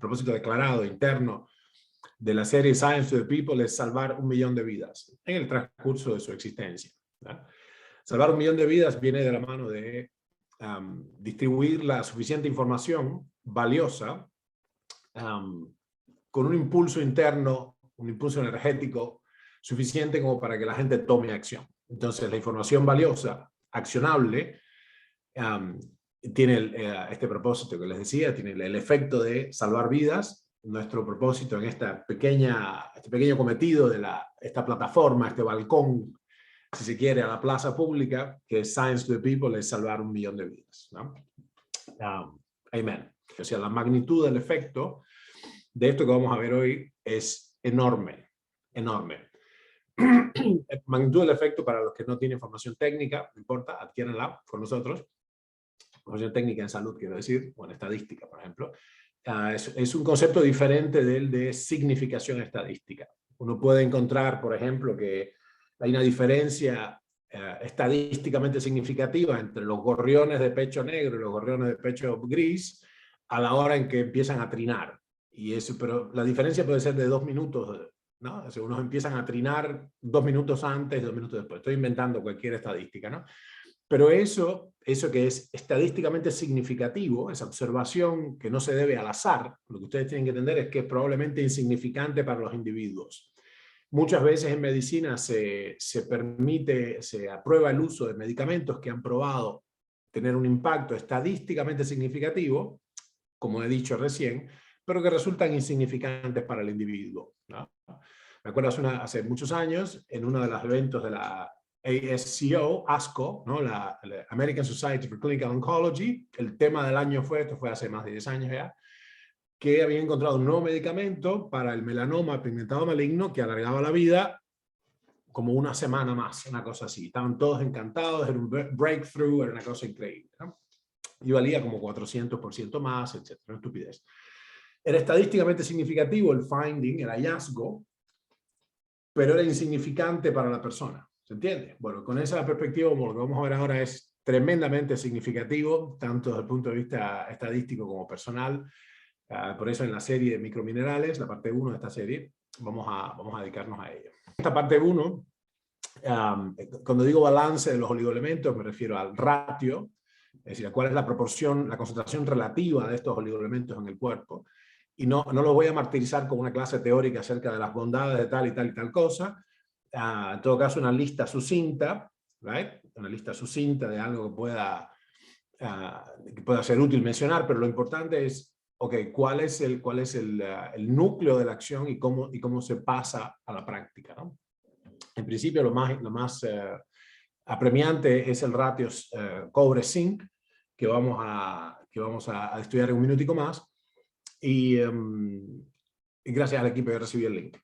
propósito declarado, interno, de la serie Science to the People es salvar 1 millón de vidas en el transcurso de su existencia, ¿no? Salvar 1 millón de vidas viene de la mano de distribuir la suficiente información valiosa con un impulso interno, un impulso energético suficiente como para que la gente tome acción. Entonces, la información valiosa, accionable, tiene este propósito que les decía, tiene el efecto de salvar vidas. Nuestro propósito en este pequeño cometido de esta plataforma, este balcón, si se quiere, a la plaza pública, que es Science to the People, es salvar 1 millón de vidas, ¿no? Amén. O sea, la magnitud del efecto de esto que vamos a ver hoy es enorme, enorme. La magnitud del efecto, para los que no tienen formación técnica, no importa, adquiérenla con nosotros. Formación técnica en salud, quiero decir, o en estadística, por ejemplo. Es un concepto diferente del de significación estadística. Uno puede encontrar, por ejemplo, que hay una diferencia estadísticamente significativa entre los gorriones de pecho negro y los gorriones de pecho gris a la hora en que empiezan a trinar. Pero la diferencia puede ser de 2 minutos, ¿no? O sea, unos empiezan a trinar 2 minutos antes, 2 minutos después. Estoy inventando cualquier estadística, ¿no? Pero eso que es estadísticamente significativo, esa observación que no se debe al azar, lo que ustedes tienen que entender es que es probablemente insignificante para los individuos. Muchas veces en medicina se aprueba el uso de medicamentos que han probado tener un impacto estadísticamente significativo, como he dicho recién, pero que resultan insignificantes para el individuo, ¿no? Me acuerdo hace muchos años, en uno de los eventos de la ASCO, ¿no? la American Society for Clinical Oncology, el tema del año esto fue hace más de 10 años ya, que había encontrado un nuevo medicamento para el melanoma pigmentado maligno que alargaba la vida como 1 semana más, una cosa así. Estaban todos encantados, era un breakthrough, era una cosa increíble, ¿no? Y valía como 400% más, etc. Una estupidez. Era estadísticamente significativo el finding, el hallazgo, pero era insignificante para la persona. ¿Se entiende? Bueno, con esa perspectiva, como lo que vamos a ver ahora es tremendamente significativo, tanto desde el punto de vista estadístico como personal. Por eso en la serie de microminerales, la parte 1 de esta serie, vamos a dedicarnos a ello. Esta parte 1, cuando digo balance de los oligoelementos, me refiero al ratio, es decir, a cuál es la proporción, la concentración relativa de estos oligoelementos en el cuerpo. Y no los voy a martirizar con una clase teórica acerca de las bondades de tal y tal y tal cosa. En todo caso, una lista sucinta, ¿right? Una lista sucinta de algo que pueda ser útil mencionar, pero lo importante es, ¿cuál es el núcleo de la acción y cómo se pasa a la práctica, ¿no? En principio, lo más apremiante es el ratio cobre-zinc, que vamos a estudiar en un minutico más. Y gracias al equipo que recibió el link.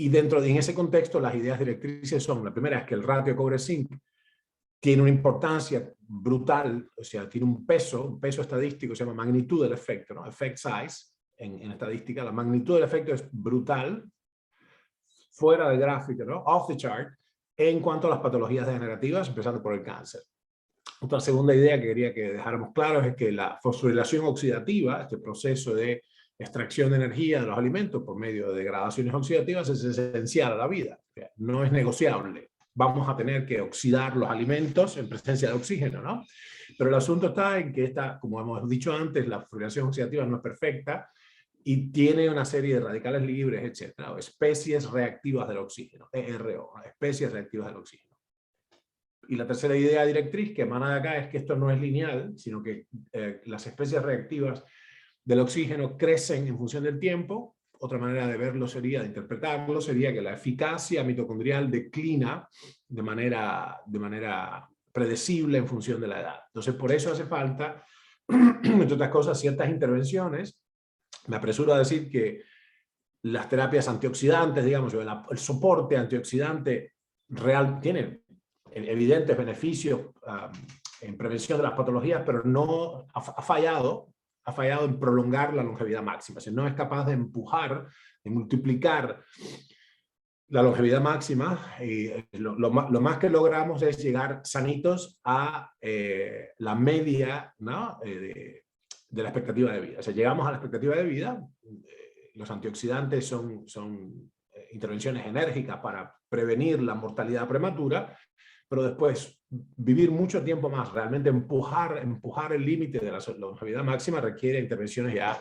Y en ese contexto, las ideas directrices son: la primera es que el ratio cobre-zinc tiene una importancia brutal, o sea, tiene un peso estadístico, se llama magnitud del efecto, ¿no? Effect size, en estadística. La magnitud del efecto es brutal, fuera de gráfico, ¿no? Off the chart, en cuanto a las patologías degenerativas, empezando por el cáncer. Otra segunda idea que quería que dejáramos claro es que la fosforilación oxidativa, este proceso de extracción de energía de los alimentos por medio de degradaciones oxidativas, es esencial a la vida. O sea, no es negociable. Vamos a tener que oxidar los alimentos en presencia de oxígeno, ¿no? Pero el asunto está en que como hemos dicho antes, la fosforilación oxidativa no es perfecta y tiene una serie de radicales libres, etcétera, o especies reactivas del oxígeno, ERO, especies reactivas del oxígeno. Y la tercera idea directriz que emana de acá es que esto no es lineal, sino que las especies reactivas del oxígeno crecen en función del tiempo. Otra manera de verlo de interpretarlo, sería que la eficacia mitocondrial declina de manera predecible en función de la edad. Entonces, por eso hace falta, entre otras cosas, ciertas intervenciones. Me apresuro a decir que las terapias antioxidantes, digamos, el soporte antioxidante real tiene evidentes beneficios en prevención de las patologías, pero no ha fallado en prolongar la longevidad máxima. O sea, no es capaz de empujar, de multiplicar la longevidad máxima. Y lo más que logramos es llegar sanitos a la media, ¿no? de la expectativa de vida. O sea, llegamos a la expectativa de vida, los antioxidantes son intervenciones enérgicas para prevenir la mortalidad prematura, pero después vivir mucho tiempo más, realmente empujar el límite de la longevidad máxima requiere intervenciones ya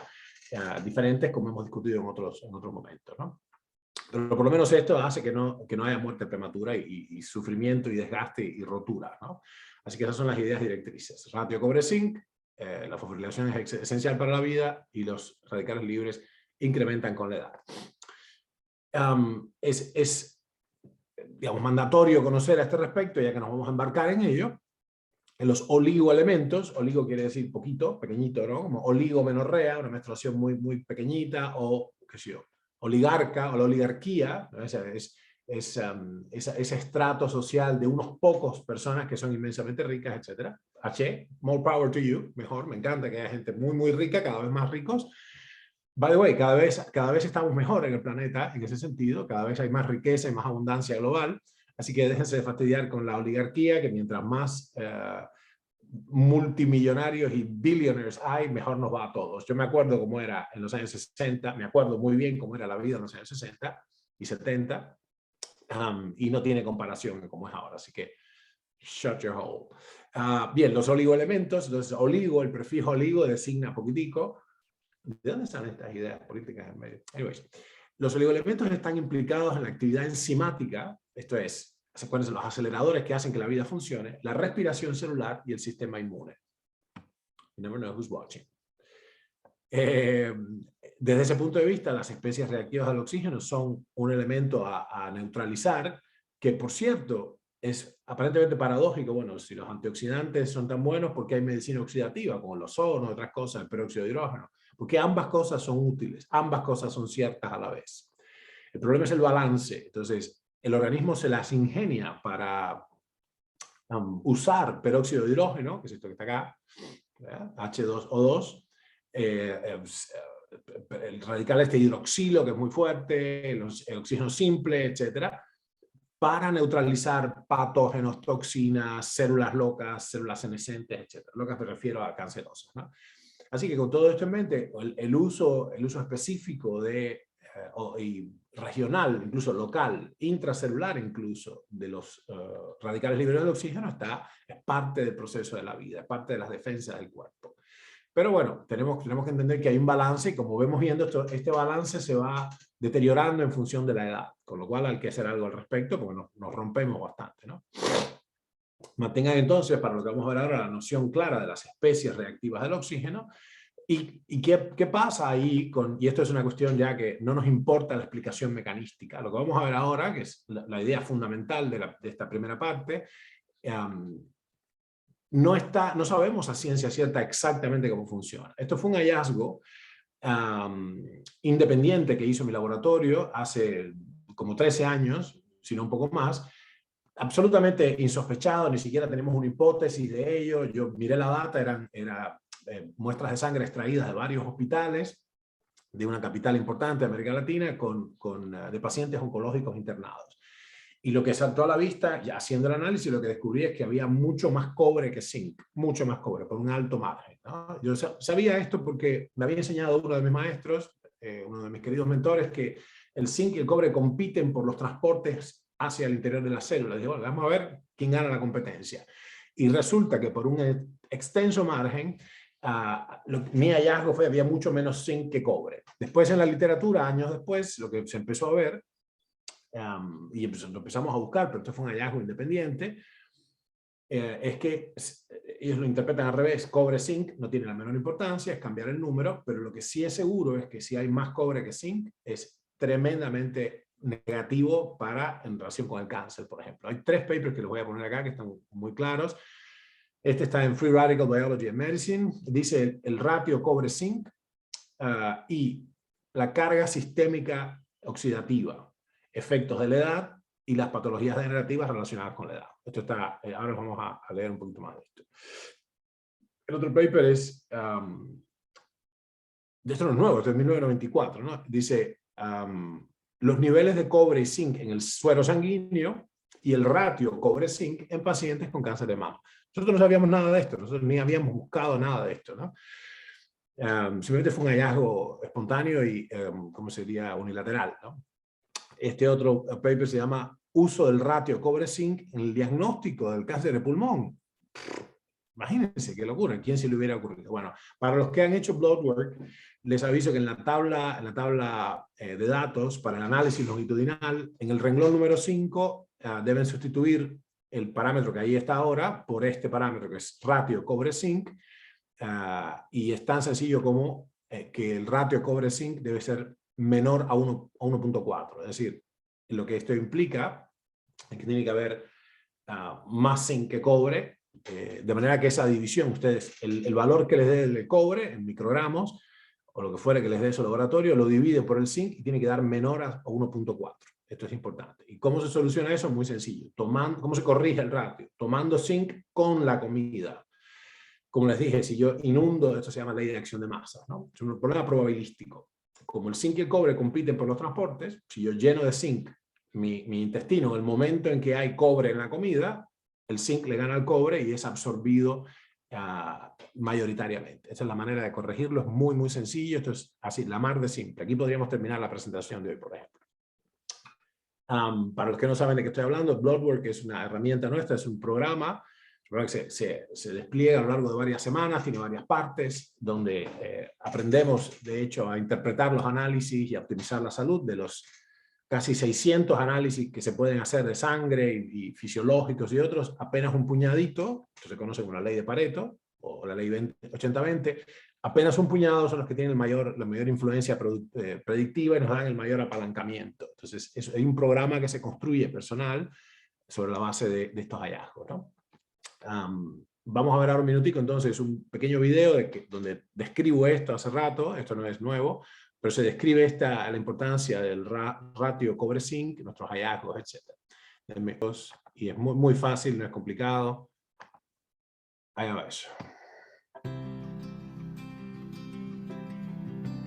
diferentes, como hemos discutido en otros momentos, ¿no? Pero por lo menos esto hace que no haya muerte prematura y sufrimiento y desgaste y rotura, ¿no? Así que esas son las ideas directrices. Ratio cobre-zinc, la fosforilación es esencial para la vida y los radicales libres incrementan con la edad. Es digamos, mandatorio conocer a este respecto, ya que nos vamos a embarcar en ello, en los oligoelementos. Oligo quiere decir poquito, pequeñito, ¿no? Como oligomenorrea, una menstruación muy, muy pequeñita, o, qué sé yo, oligarca o la oligarquía, ¿no? Ese estrato social de unos pocos personas que son inmensamente ricas, etc. H, more power to you, mejor, me encanta que haya gente muy, muy rica, cada vez más ricos. By the way, cada vez estamos mejor en el planeta en ese sentido, cada vez hay más riqueza y más abundancia global, así que déjense de fastidiar con la oligarquía, que mientras más multimillonarios y billionaires hay, mejor nos va a todos. Yo me acuerdo cómo era en los años 60, me acuerdo muy bien cómo era la vida en los años 60 y 70, y no tiene comparación con cómo es ahora, así que shut your hole. Bien, los oligoelementos, entonces oligo, el prefijo oligo designa poquitico. ¿De dónde salen estas ideas políticas en medio? Anyways, los oligoelementos están implicados en la actividad enzimática, esto es, acuérdense, los aceleradores que hacen que la vida funcione, la respiración celular y el sistema inmune. You never know who's watching. Desde ese punto de vista, las especies reactivas al oxígeno son un elemento a neutralizar, que por cierto es aparentemente paradójico. Bueno, si los antioxidantes son tan buenos, ¿por qué hay medicina oxidativa como el ozono, otras cosas, el peróxido de hidrógeno? Porque ambas cosas son útiles, ambas cosas son ciertas a la vez. El problema es el balance. Entonces, el organismo se las ingenia para usar peróxido de hidrógeno, que es esto que está acá, ¿verdad? H2O2, el radical este hidroxilo, que es muy fuerte, el oxígeno simple, etcétera, para neutralizar patógenos, toxinas, células locas, células senescentes, etcétera. Locas me refiero a cancerosas, ¿no? Así que con todo esto en mente, el uso específico y regional, incluso local, intracelular incluso, de los radicales libres de oxígeno es parte del proceso de la vida, es parte de las defensas del cuerpo. Pero bueno, tenemos que entender que hay un balance y como vemos viendo, este balance se va deteriorando en función de la edad, con lo cual hay que hacer algo al respecto porque nos rompemos bastante, ¿no? Mantengan entonces, para lo que vamos a ver ahora, la noción clara de las especies reactivas del oxígeno. ¿Y qué pasa ahí y esto es una cuestión ya que no nos importa la explicación mecanística? Lo que vamos a ver ahora, que es la idea fundamental de esta primera parte, no sabemos a ciencia cierta exactamente cómo funciona. Esto fue un hallazgo independiente que hizo mi laboratorio hace como 13 años, si no un poco más, absolutamente insospechado, ni siquiera tenemos una hipótesis de ello. Yo miré la data, eran muestras de sangre extraídas de varios hospitales de una capital importante de América Latina de pacientes oncológicos internados. Y lo que saltó a la vista, ya haciendo el análisis, lo que descubrí es que había mucho más cobre que zinc, mucho más cobre, por un alto margen, ¿no? Yo sabía esto porque me había enseñado uno de mis maestros, uno de mis queridos mentores, que el zinc y el cobre compiten por los transportes hacia el interior de la célula. Dije, bueno, vamos a ver quién gana la competencia. Y resulta que por un extenso margen, mi hallazgo fue que había mucho menos zinc que cobre. Después en la literatura, años después, lo que se empezó a ver, y lo empezamos a buscar, pero esto fue un hallazgo independiente, es que ellos lo interpretan al revés, cobre-zinc no tiene la menor importancia, es cambiar el número, pero lo que sí es seguro es que si hay más cobre que zinc, es tremendamente negativo en relación con el cáncer, por ejemplo. Hay 3 papers que les voy a poner acá que están muy claros. Este está en Free Radical Biology and Medicine, dice el ratio cobre-zinc y la carga sistémica oxidativa, efectos de la edad y las patologías degenerativas relacionadas con la edad. Esto está, ahora vamos a leer un poquito más de esto. El otro paper es, de esto no es nuevo, es de 1994, ¿no? Dice, los niveles de cobre y zinc en el suero sanguíneo y el ratio cobre-zinc en pacientes con cáncer de mama. Nosotros no sabíamos nada de esto, nosotros ni habíamos buscado nada de esto, ¿no? Simplemente fue un hallazgo espontáneo y, ¿cómo sería? Unilateral, ¿no? Este otro paper se llama Uso del ratio cobre-zinc en el diagnóstico del cáncer de pulmón. Imagínense qué locura, ¿quién se le hubiera ocurrido? Bueno, para los que han hecho blood work, les aviso que en la tabla de datos para el análisis longitudinal, en el renglón número 5, deben sustituir el parámetro que ahí está ahora por este parámetro que es ratio cobre-zinc, y es tan sencillo como que el ratio cobre-zinc debe ser menor a 1.4. Es decir, lo que esto implica es que tiene que haber más zinc que cobre, de manera que esa división, ustedes, el valor que les dé el cobre en microgramos, o lo que fuera que les dé su laboratorio, lo divide por el zinc y tiene que dar menor a 1.4. Esto es importante. ¿Y cómo se soluciona eso? Muy sencillo. ¿Cómo se corrige el ratio? Tomando zinc con la comida. Como les dije, si yo inundo, esto se llama ley de acción de masas, ¿no? Es un problema probabilístico. Como el zinc y el cobre compiten por los transportes, si yo lleno de zinc mi intestino, en el momento en que hay cobre en la comida, el zinc le gana al cobre y es absorbido mayoritariamente. Esa es la manera de corregirlo, es muy, muy sencillo. Esto es así, la mar de simple. Aquí podríamos terminar la presentación de hoy, por ejemplo. Para los que no saben de qué estoy hablando, Bloodwork es una herramienta nuestra, es un programa que se despliega a lo largo de varias semanas, tiene varias partes, donde aprendemos, de hecho, a interpretar los análisis y a optimizar la salud de los casi 600 análisis que se pueden hacer de sangre y fisiológicos y otros, apenas un puñadito, esto se conoce como la ley de Pareto, o la ley 80-20, apenas un puñado son los que tienen la mayor influencia predictiva y nos dan el mayor apalancamiento. Entonces, hay un programa que se construye personal sobre la base de estos hallazgos, ¿no? Vamos a ver ahora un minutico, entonces, un pequeño video donde describo esto hace rato, esto no es nuevo, pero se describe la importancia del ratio cobre-zinc, nuestros hallazgos, etc. Y es muy, muy fácil, no es complicado. Ahí va eso.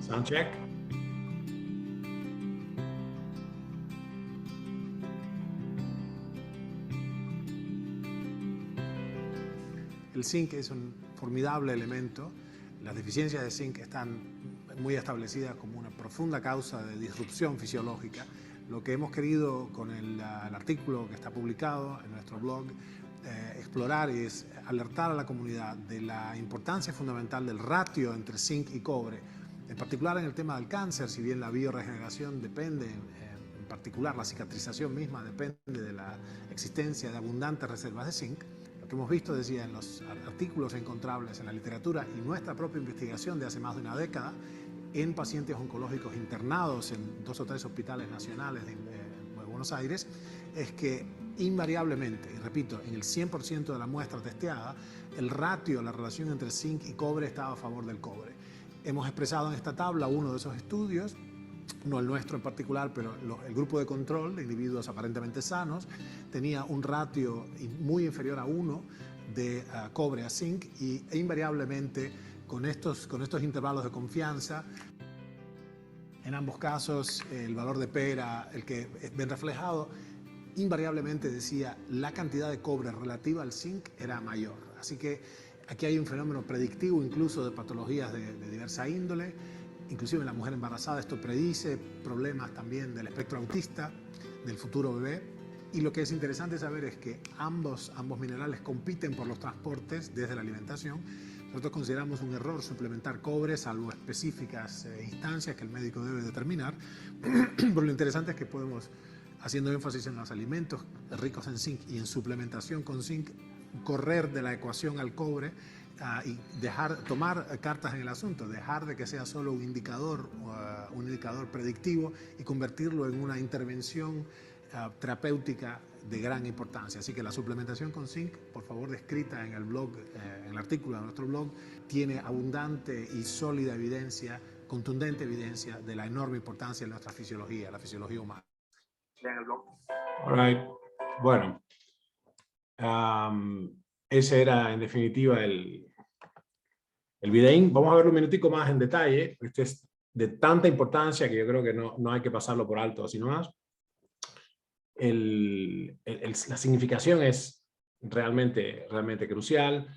Soundcheck. El zinc es un formidable elemento. Las deficiencias de zinc están muy establecidas como una profunda causa de disrupción fisiológica. Lo que hemos querido con el artículo que está publicado en nuestro blog explorar es alertar a la comunidad de la importancia fundamental del ratio entre zinc y cobre, en particular en el tema del cáncer. Si bien la bioregeneración depende, en particular la cicatrización misma depende de la existencia de abundantes reservas de zinc, lo que hemos visto, decía, en los artículos encontrables en la literatura y nuestra propia investigación de hace más de una década en pacientes oncológicos internados en 2 o 3 hospitales nacionales de Buenos Aires, es que invariablemente, y repito, en el 100% de la muestra testeada, el ratio, la relación entre zinc y cobre estaba a favor del cobre. Hemos expresado en esta tabla uno de esos estudios, no el nuestro en particular, pero el grupo de control de individuos aparentemente sanos tenía un ratio muy inferior a 1 de cobre a zinc, e invariablemente con estos intervalos de confianza, en ambos casos el valor de P era el que ven reflejado, invariablemente decía la cantidad de cobre relativa al zinc era mayor. Así que aquí hay un fenómeno predictivo incluso de patologías de diversa índole. Inclusive en la mujer embarazada esto predice problemas también del espectro autista, del futuro bebé. Y lo que es interesante saber es que ambos minerales compiten por los transportes desde la alimentación. Nosotros consideramos un error suplementar cobre, salvo específicas instancias que el médico debe determinar. Pero lo interesante es que podemos, haciendo énfasis en los alimentos ricos en zinc y en suplementación con zinc, correr de la ecuación al cobre y tomar cartas en el asunto, dejar de que sea solo un indicador predictivo y convertirlo en una intervención terapéutica de gran importancia. Así que la suplementación con zinc, por favor, descrita en el blog, en el artículo de nuestro blog, tiene abundante y sólida evidencia, contundente evidencia de la enorme importancia de nuestra fisiología, la fisiología humana. Lean el blog. All right. Bueno, ese era en definitiva el videín. Vamos a verlo un minutico más en detalle. Este es de tanta importancia que yo creo que no hay que pasarlo por alto, sino más. La significación es realmente crucial,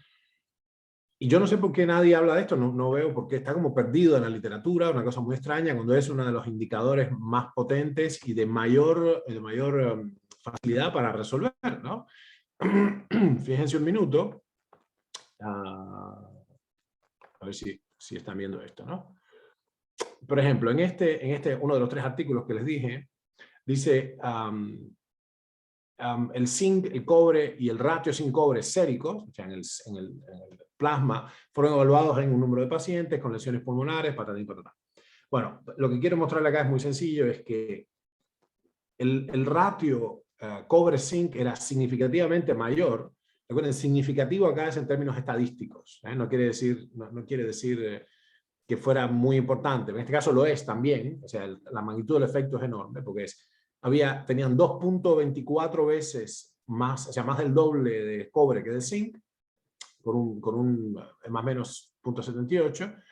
Y yo no sé por qué nadie habla de esto, no veo por qué está como perdido en la literatura, una cosa muy extraña, cuando es uno de los indicadores más potentes y de mayor facilidad para resolver, ¿no? Fíjense un minuto, a ver si están viendo esto, ¿no? Por ejemplo, en uno de los 3 artículos que les dije, dice el zinc, el cobre y el ratio zinc-cobre séricos, o sea, en el plasma, fueron evaluados en un número de pacientes con lesiones pulmonares, patatán y patatán. Bueno, lo que quiero mostrarle acá es muy sencillo, es que el ratio cobre-zinc era significativamente mayor. Recuerden, significativo acá es en términos estadísticos, no quiere decir, no quiere decir que fuera muy importante. En este caso lo es también, o sea, la magnitud del efecto es enorme, porque tenían 2.24 veces más, o sea, más del doble de cobre que de zinc, con un más o menos 0.78,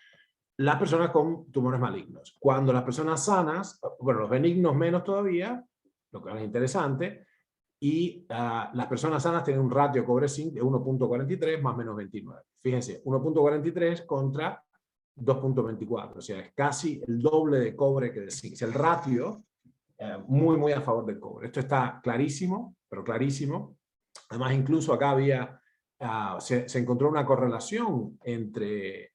las personas con tumores malignos. Cuando las personas sanas, bueno, los benignos menos todavía, lo que es interesante, y las personas sanas tienen un ratio cobre-zinc de 1.43 más o menos 29. Fíjense, 1.43 contra 2.24, o sea, es casi el doble de cobre que de zinc. O sea, el ratio muy, muy a favor del cobre. Esto está clarísimo, pero clarísimo. Además, incluso acá se encontró una correlación entre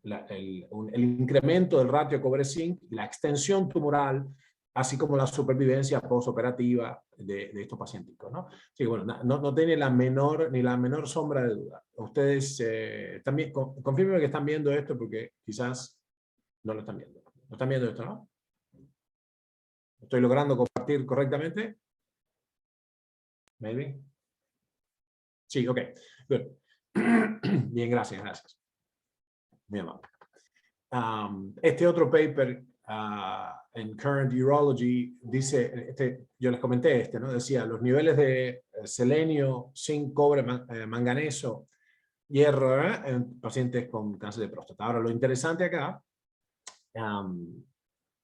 el incremento del ratio cobre-zinc y la extensión tumoral, así como la supervivencia postoperativa de estos pacientes, ¿no? Así que, bueno, no tiene ni la menor sombra de duda. Ustedes también confirmen que están viendo esto, porque quizás no lo están viendo. ¿No están viendo esto, no? ¿Estoy logrando compartir correctamente? Maybe. Sí, ok. Good. Bien, gracias. Muy amable. Este otro paper en Current Urology dice, yo les comenté ¿no? Decía, los niveles de selenio, zinc, cobre, manganeso, hierro en pacientes con cáncer de próstata. Ahora, lo interesante acá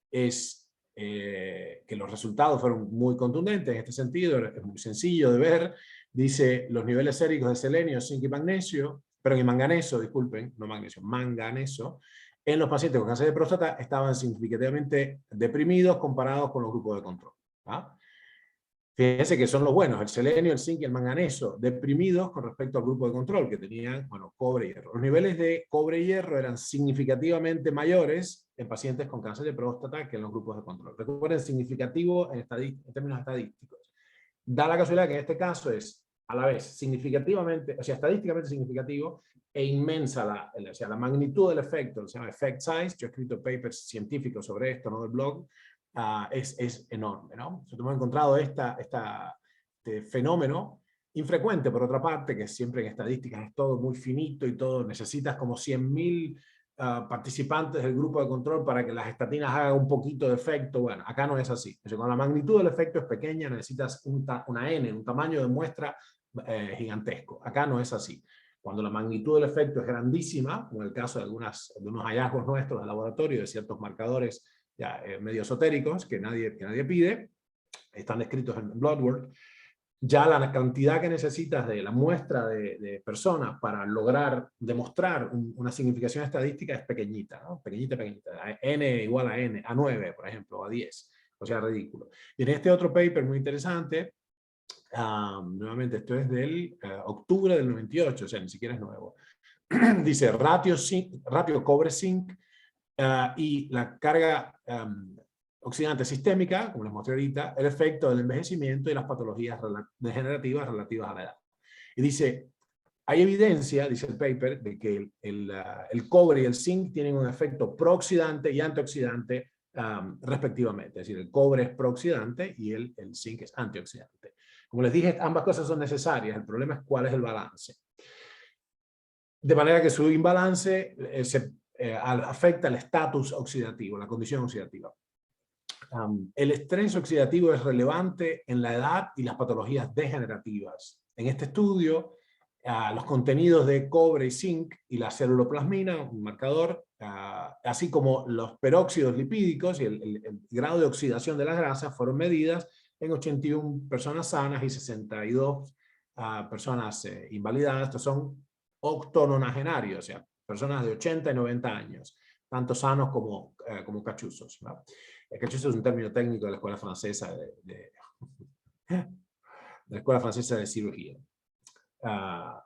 es que los resultados fueron muy contundentes en este sentido, es muy sencillo de ver. Dice, los niveles séricos de selenio, zinc y magnesio, perdón, y manganeso, disculpen, no magnesio, manganeso, en los pacientes con cáncer de próstata estaban significativamente deprimidos comparados con los grupos de control. Fíjense que son los buenos, el selenio, el zinc y el manganeso, deprimidos con respecto al grupo de control, que tenían, bueno, cobre y hierro. Los niveles de cobre y hierro eran significativamente mayores en pacientes con cáncer de próstata que en los grupos de control. Recuerden, significativo en términos estadísticos. Da la casualidad que en este caso es, a la vez, significativamente, o sea, estadísticamente significativo e inmensa o sea, la magnitud del efecto, se llama effect size. Yo he escrito papers científicos sobre esto, ¿no? Del blog. Es enorme, ¿no? Nosotros hemos encontrado este fenómeno infrecuente, por otra parte, que siempre en estadísticas es todo muy finito y todo, necesitas como 100.000 participantes del grupo de control para que las estatinas hagan un poquito de efecto. Bueno, acá no es así. O sea, cuando la magnitud del efecto es pequeña, necesitas una N, un tamaño de muestra gigantesco. Acá no es así. Cuando la magnitud del efecto es grandísima, como en el caso de unos hallazgos nuestros de laboratorio, de ciertos marcadores ya, medio esotéricos que nadie pide, están descritos en Bloodwork, ya la cantidad que necesitas de la muestra de personas para lograr demostrar una significación estadística es pequeñita, ¿no? Pequeñita. N igual a N, a 9, por ejemplo, a 10. O sea, ridículo. Y en este otro paper muy interesante, nuevamente esto es del octubre del 98, o sea, ni siquiera es nuevo. Dice ratio cobre-zinc y la carga oxidante sistémica, como les mostré ahorita, el efecto del envejecimiento y las patologías degenerativas relativas a la edad. Y dice, hay evidencia, dice el paper, de que el cobre y el zinc tienen un efecto prooxidante y antioxidante respectivamente. Es decir, el cobre es prooxidante y el zinc es antioxidante. Como les dije, ambas cosas son necesarias. El problema es cuál es el balance. De manera que su imbalance afecta el estatus oxidativo, la condición oxidativa. El estrés oxidativo es relevante en la edad y las patologías degenerativas. En este estudio, los contenidos de cobre y zinc y la celuloplasmina, un marcador, así como los peróxidos lipídicos y el grado de oxidación de las grasas fueron medidas en 81 personas sanas y 62 personas invalidadas. Estos son octononagenarios, o sea, personas de 80 y 90 años, tanto sanos como cachuzos, ¿no? El cachuzo es un término técnico de la Escuela Francesa de la Escuela Francesa de Cirugía.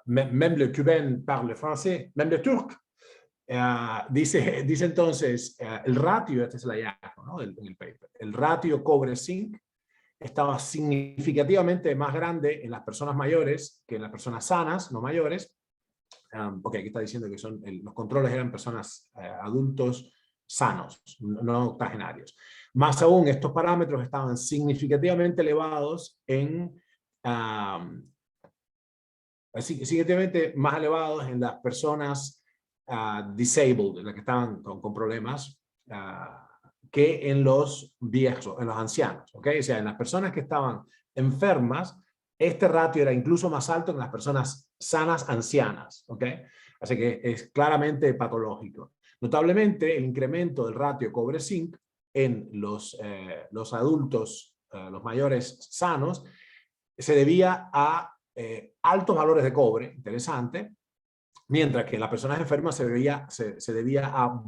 Même le cubain parle français, même le turc. Dice entonces, el ratio, este es el hallazgo, ¿no? en el paper, el ratio cobre-zinc estaba significativamente más grande en las personas mayores que en las personas sanas, no mayores, porque aquí está diciendo que los controles eran personas adultos sanos, no octogenarios. Más aún, estos parámetros estaban significativamente elevados significativamente más elevados en las personas disabled, en las que estaban con problemas, que en los viejos, en los ancianos. ¿Okay? O sea, en las personas que estaban enfermas, este ratio era incluso más alto que en las personas sanas ancianas. ¿Okay? Así que es claramente patológico. Notablemente, el incremento del ratio cobre-zinc en los adultos, los mayores sanos, se debía a altos valores de cobre, interesante, mientras que en las personas enfermas se debía a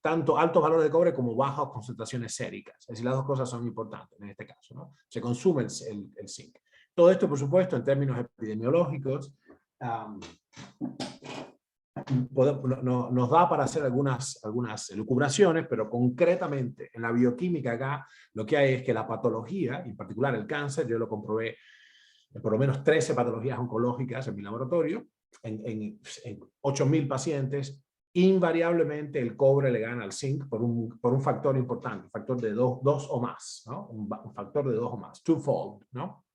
tanto altos valores de cobre como bajas concentraciones séricas. Es decir, las dos cosas son importantes en este caso, ¿no? Se consume el zinc. Todo esto, por supuesto, en términos epidemiológicos, nos da para hacer algunas elucubraciones, pero concretamente en la bioquímica acá lo que hay es que la patología, en particular el cáncer, yo lo comprobé en por lo menos 13 patologías oncológicas en mi laboratorio, en 8.000 pacientes, invariablemente el cobre le gana al zinc por un factor importante, un factor de 2 o más, ¿no? Un factor de 2 o más, twofold, ¿no?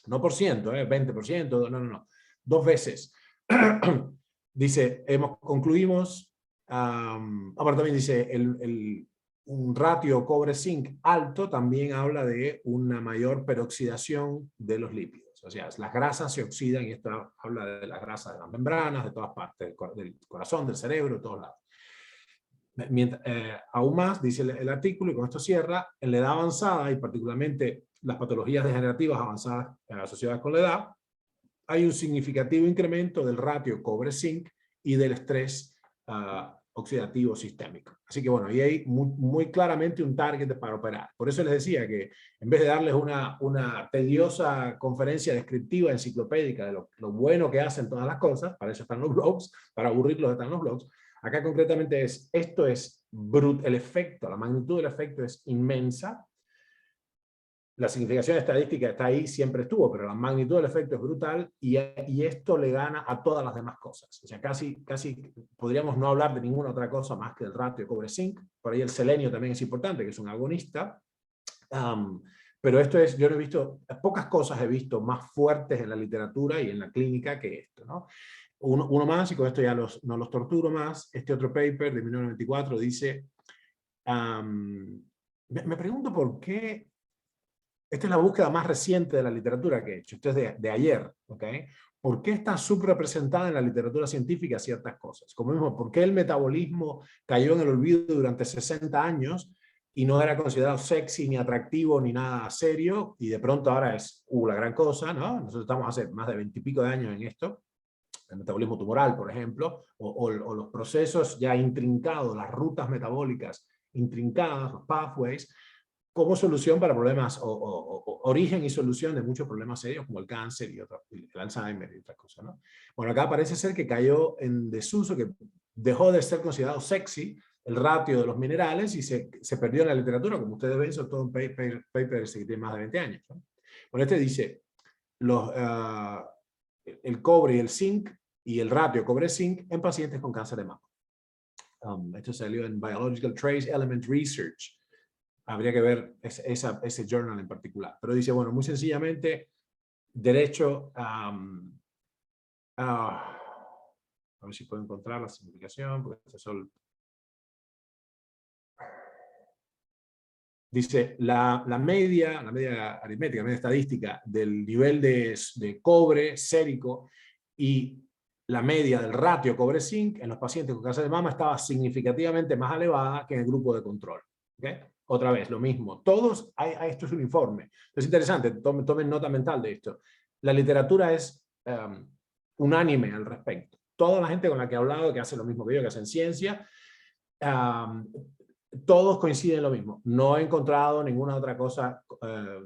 No por ciento, 20%, no, 2 veces. Dice, concluimos, ahora también dice, un ratio cobre-zinc alto también habla de una mayor peroxidación de los lípidos. O sea, las grasas se oxidan, y esto habla de las grasas de las membranas, de todas partes, del corazón, del cerebro, de todos lados. Aún más, dice el artículo, y con esto cierra, en la edad avanzada, y particularmente las patologías degenerativas avanzadas asociadas con la edad, hay un significativo incremento del ratio cobre-zinc y del estrés oxidativo sistémico. Así que bueno, y hay muy claramente un target para operar. Por eso les decía que en vez de darles una tediosa conferencia descriptiva enciclopédica de lo bueno que hacen todas las cosas, para eso están los blogs, para aburrirlos están los blogs, acá concretamente esto es el efecto, la magnitud del efecto es inmensa. La significación estadística está ahí, siempre estuvo, pero la magnitud del efecto es brutal, y esto le gana a todas las demás cosas. O sea, casi podríamos no hablar de ninguna otra cosa más que el ratio cobre-zinc. Por ahí el selenio también es importante, que es un agonista. Pero yo no he visto, pocas cosas he visto más fuertes en la literatura y en la clínica que esto, ¿no? Uno más, y con esto ya no los torturo más. Este otro paper de 1994 dice, me pregunto por qué. Esta es la búsqueda más reciente de la literatura que he hecho. Esto es de ayer. ¿Okay? ¿Por qué está subrepresentada en la literatura científica ciertas cosas? Como mismo, ¿por qué el metabolismo cayó en el olvido durante 60 años y no era considerado sexy, ni atractivo, ni nada serio? Y de pronto ahora es la gran cosa, ¿no? Nosotros estamos hace más de 20 y pico de años en esto. El metabolismo tumoral, por ejemplo, o los procesos ya intrincados, las rutas metabólicas intrincadas, los pathways, como solución para problemas, origen y solución de muchos problemas serios como el cáncer y el Alzheimer y otras cosas, ¿no? Bueno, acá parece ser que cayó en desuso, que dejó de ser considerado sexy el ratio de los minerales y se perdió en la literatura, como ustedes ven, sobre todo en papers que tienen más de 20 años, ¿no? Bueno, este dice, el cobre y el zinc y el ratio cobre-zinc en pacientes con cáncer de mama. Esto salió en Biological Trace Element Research. Habría que ver ese journal en particular. Pero dice, bueno, muy sencillamente, derecho a ver si puedo encontrar la simplificación, porque este solo... Dice, la media aritmética, la media estadística del nivel de cobre sérico y la media del ratio cobre-zinc en los pacientes con cáncer de mama estaba significativamente más elevada que en el grupo de control. ¿Okay? Otra vez, lo mismo. Todos, esto es un informe. Es interesante, tomen nota mental de esto. La literatura es unánime al respecto. Toda la gente con la que he hablado, que hace lo mismo que yo, que hacen ciencia, todos coinciden en lo mismo. No he encontrado ninguna otra cosa,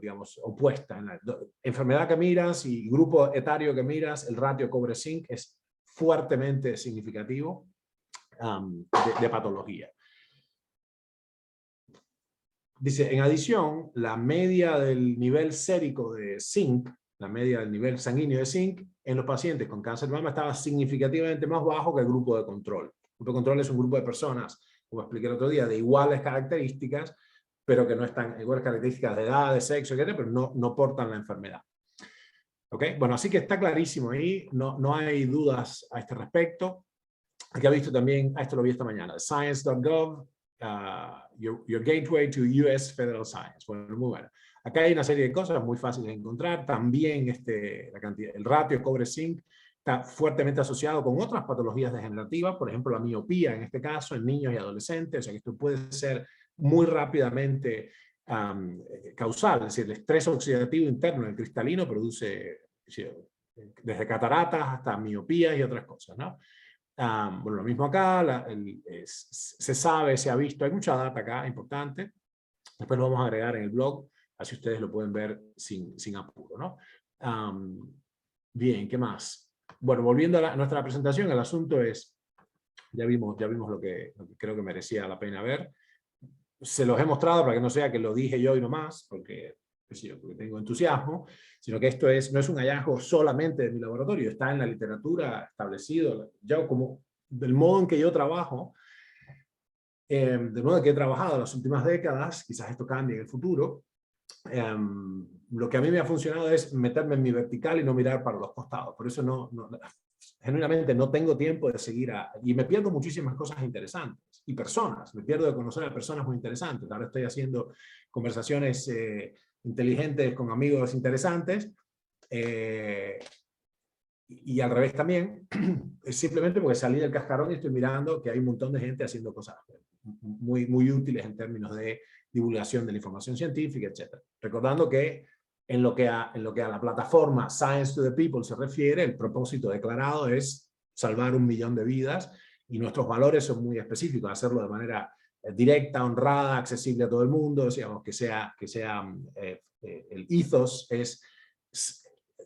digamos, opuesta. En la enfermedad que miras y grupo etario que miras, el ratio cobre-zinc es fuertemente significativo de patología. Dice, en adición, la media del nivel sérico de zinc, la media del nivel sanguíneo de zinc, en los pacientes con cáncer de mama estaba significativamente más bajo que el grupo de control. El grupo de control es un grupo de personas, como expliqué el otro día, de iguales características, pero que no están iguales características de edad, de sexo, etc., pero no portan la enfermedad. ¿Ok? Bueno, así que está clarísimo ahí, no hay dudas a este respecto. Aquí ha visto también, esto lo vi esta mañana, science.gov, your gateway to US Federal Science. Bueno, muy bueno. Acá hay una serie de cosas muy fáciles de encontrar. También el ratio cobre-zinc está fuertemente asociado con otras patologías degenerativas, por ejemplo la miopía en este caso, en niños y adolescentes. O sea que esto puede ser muy rápidamente causal. Es decir, el estrés oxidativo interno en el cristalino produce desde cataratas hasta miopías y otras cosas, ¿no? Bueno, lo mismo acá, se sabe, se ha visto, hay mucha data acá importante. Después lo vamos a agregar en el blog, así ustedes lo pueden ver sin apuro, ¿no? Bien, ¿qué más? Bueno, volviendo a nuestra presentación, el asunto es, ya vimos lo que creo que merecía la pena ver. Se los he mostrado para que no sea que lo dije yo y no más, porque tengo entusiasmo, sino que esto no es un hallazgo solamente de mi laboratorio, está en la literatura establecido, ya como del modo en que yo trabajo, del modo en que he trabajado en las últimas décadas, quizás esto cambie en el futuro. Lo que a mí me ha funcionado es meterme en mi vertical y no mirar para los costados. Por eso genuinamente no tengo tiempo de seguir y me pierdo muchísimas cosas interesantes y personas. Me pierdo de conocer a personas muy interesantes. Ahora estoy haciendo conversaciones inteligentes con amigos interesantes y al revés también. Es simplemente porque salí del cascarón y estoy mirando que hay un montón de gente haciendo cosas muy, muy útiles en términos de divulgación de la información científica, etc. Recordando que en lo que a la plataforma Science to the People se refiere, el propósito declarado es salvar 1 millón de vidas y nuestros valores son muy específicos, hacerlo de manera directa, honrada, accesible a todo el mundo, digamos, el ethos es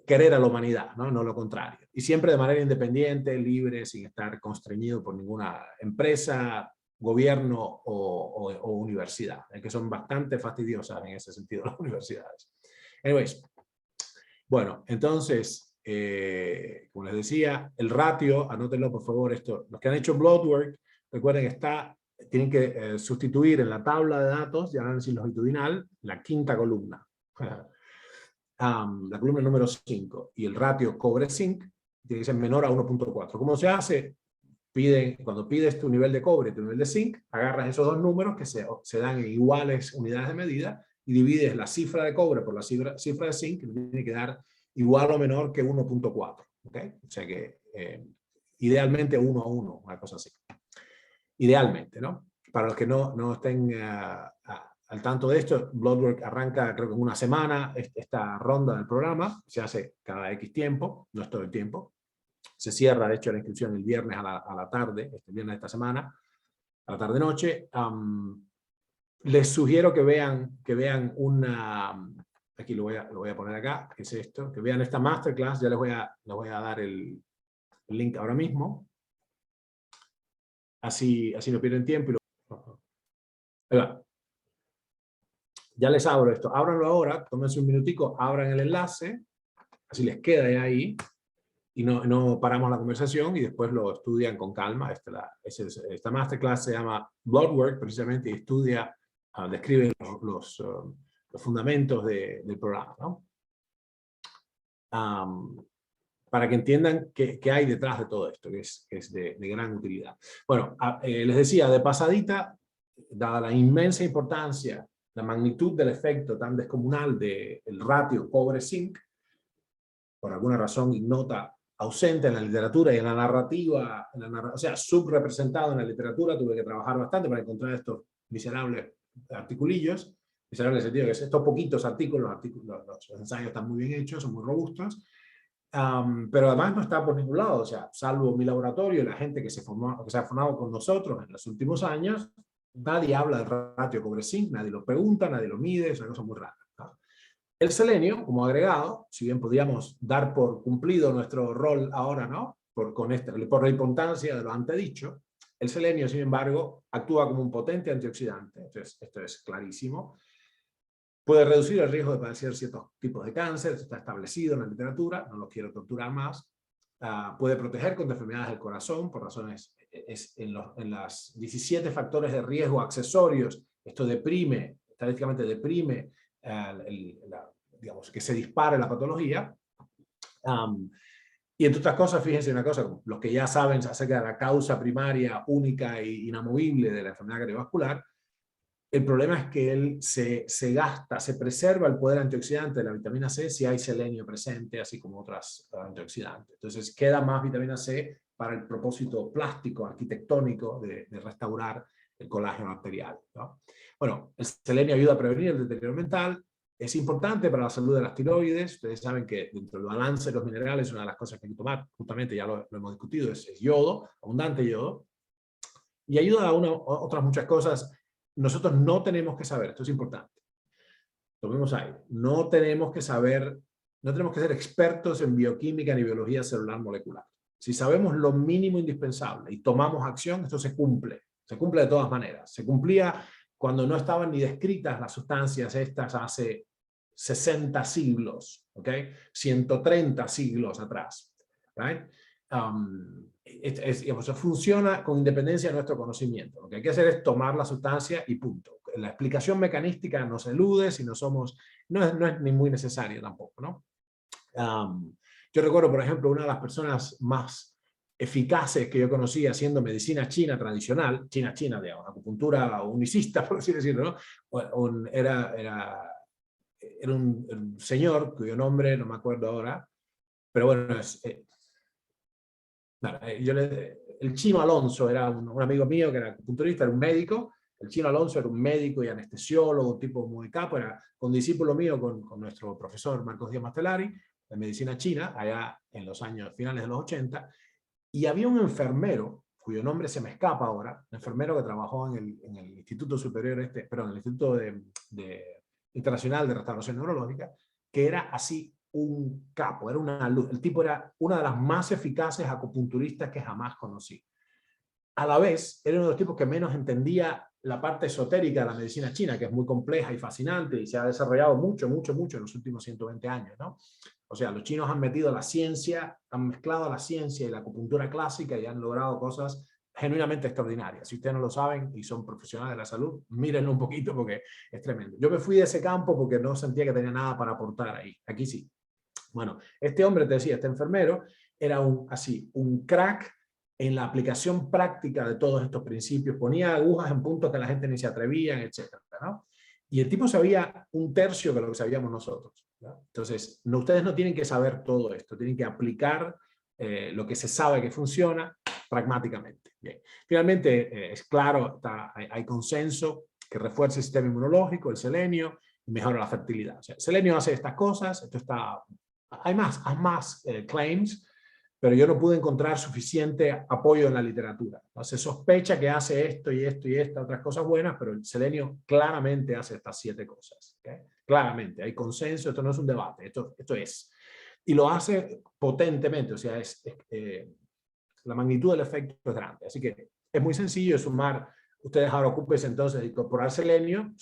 querer a la humanidad, ¿no? Lo contrario. Y siempre de manera independiente, libre, sin estar constreñido por ninguna empresa, gobierno o universidad, que son bastante fastidiosas en ese sentido las universidades. Anyways, bueno, entonces, como les decía, el ratio, anótenlo por favor, esto, los que han hecho bloodwork, recuerden que tienen que sustituir en la tabla de datos de análisis longitudinal la quinta columna. La columna número 5 y el ratio cobre-zinc tiene que ser menor a 1.4. ¿Cómo se hace? Cuando pides tu nivel de cobre y tu nivel de zinc, agarras esos dos números que se dan en iguales unidades de medida y divides la cifra de cobre por la cifra de zinc, que tiene que dar igual o menor que 1.4. ¿Okay? O sea que idealmente 1 a 1, una cosa así. Idealmente, ¿no? Para los que no estén al tanto de esto, Bloodwork arranca creo que en una semana esta ronda del programa, se hace cada X tiempo, no es todo el tiempo. Se cierra, de hecho, la inscripción el viernes a la tarde, este viernes de esta semana, a la tarde-noche. Les sugiero que vean una... Aquí lo voy a poner acá, que es esto, que vean esta masterclass, ya les voy a dar el link ahora mismo. Así no pierden tiempo. Ahí va. Ya les abro esto. Ábranlo ahora, tómense un minutico, abran el enlace, así les queda ahí. Y no paramos la conversación y después lo estudian con calma. Esta masterclass se llama Bloodwork, precisamente, y describe los fundamentos del programa, ¿no? Para que entiendan qué hay detrás de todo esto, que es de gran utilidad. Bueno, les decía, de pasadita, dada la inmensa importancia, la magnitud del efecto tan descomunal del ratio cobre-zinc, por alguna razón ignota, ausente en la literatura y en la narrativa, o sea, subrepresentado en la literatura, tuve que trabajar bastante para encontrar estos miserables articulillos, miserables en el sentido que estos poquitos artículos, los ensayos están muy bien hechos, son muy robustos, Pero además no está por ningún lado, o sea, salvo mi laboratorio y la gente que se ha formado con nosotros en los últimos años, nadie habla del ratio cobre-zinc, nadie lo pregunta, nadie lo mide, es una cosa muy rara, ¿no? El selenio, como agregado, si bien podríamos dar por cumplido nuestro rol ahora, ¿no? Por la importancia de lo antedicho, el selenio, sin embargo, actúa como un potente antioxidante, entonces esto es clarísimo. Puede reducir el riesgo de padecer ciertos tipos de cáncer, esto está establecido en la literatura, no lo quiero torturar más. Puede proteger contra enfermedades del corazón, por razones, en las 17 factores de riesgo accesorios, esto deprime, estadísticamente deprime, digamos, que se dispare la patología. Y entre otras cosas, fíjense una cosa, los que ya saben acerca de la causa primaria única e inamovible de la enfermedad cardiovascular, el problema es que él se gasta, se preserva el poder antioxidante de la vitamina C si hay selenio presente, así como otras antioxidantes. Entonces queda más vitamina C para el propósito plástico, arquitectónico de restaurar el colágeno arterial, ¿no? Bueno, el selenio ayuda a prevenir el deterioro mental, es importante para la salud de las tiroides. Ustedes saben que dentro del balance de los minerales, una de las cosas que hay que tomar, justamente ya lo hemos discutido, es yodo, abundante yodo, y ayuda a otras muchas cosas. Nosotros no tenemos que saber, esto es importante, tomemos aire, no tenemos que saber, no tenemos que ser expertos en bioquímica ni biología celular molecular. Si sabemos lo mínimo indispensable y tomamos acción, esto se cumple de todas maneras. Se cumplía cuando no estaban ni descritas las sustancias estas hace 60 siglos, ¿ok? 130 siglos atrás, ¿right? Funciona con independencia de nuestro conocimiento. Lo que hay que hacer es tomar la sustancia y punto. La explicación mecanística nos elude si no somos, no es ni muy necesaria tampoco, ¿no? Yo recuerdo, por ejemplo, una de las personas más eficaces que yo conocí haciendo medicina china tradicional, china, digamos, acupuntura unicista, por así decirlo, ¿no? Era un señor cuyo nombre no me acuerdo ahora, pero bueno, el Chino Alonso era un amigo mío que era acupunturista, era un médico. El Chino Alonso era un médico y anestesiólogo, un tipo muy capo, era condiscípulo mío con nuestro profesor Marcos Díaz Mastelari, de medicina china, allá en los años finales de los 80, y había un enfermero, cuyo nombre se me escapa ahora, un enfermero que trabajó en el Instituto Superior, perdón, el Instituto Internacional de Restauración Neurológica, que era así un capo, era una luz. El tipo era una de las más eficaces acupunturistas que jamás conocí. A la vez, era uno de los tipos que menos entendía la parte esotérica de la medicina china, que es muy compleja y fascinante y se ha desarrollado mucho en los últimos 120 años, ¿no? O sea, los chinos han metido la ciencia, han mezclado la ciencia y la acupuntura clásica y han logrado cosas genuinamente extraordinarias. Si ustedes no lo saben y son profesionales de la salud, mírenlo un poquito porque es tremendo. Yo me fui de ese campo porque no sentía que tenía nada para aportar ahí. Aquí sí. Bueno, este hombre, te decía, este enfermero, era un crack en la aplicación práctica de todos estos principios. Ponía agujas en puntos que la gente ni se atrevían, etcétera, ¿no? Y el tipo sabía un tercio de lo que sabíamos nosotros, ¿no? Entonces, ustedes no tienen que saber todo esto, tienen que aplicar lo que se sabe que funciona pragmáticamente. Bien. Finalmente, es claro, hay consenso que refuerza el sistema inmunológico, el selenio, y mejora la fertilidad. O sea, el selenio hace estas cosas, hay más claims, pero yo no pude encontrar suficiente apoyo en la literatura. ¿No? Se sospecha que hace esto y esto y estas otras cosas buenas, pero el selenio claramente hace estas 7 cosas. ¿Okay? Claramente, hay consenso, esto no es un debate, esto es. Y lo hace potentemente, o sea, la magnitud del efecto es grande. Así que es muy sencillo sumar. Ustedes ahora ocúpense entonces de incorporar selenio.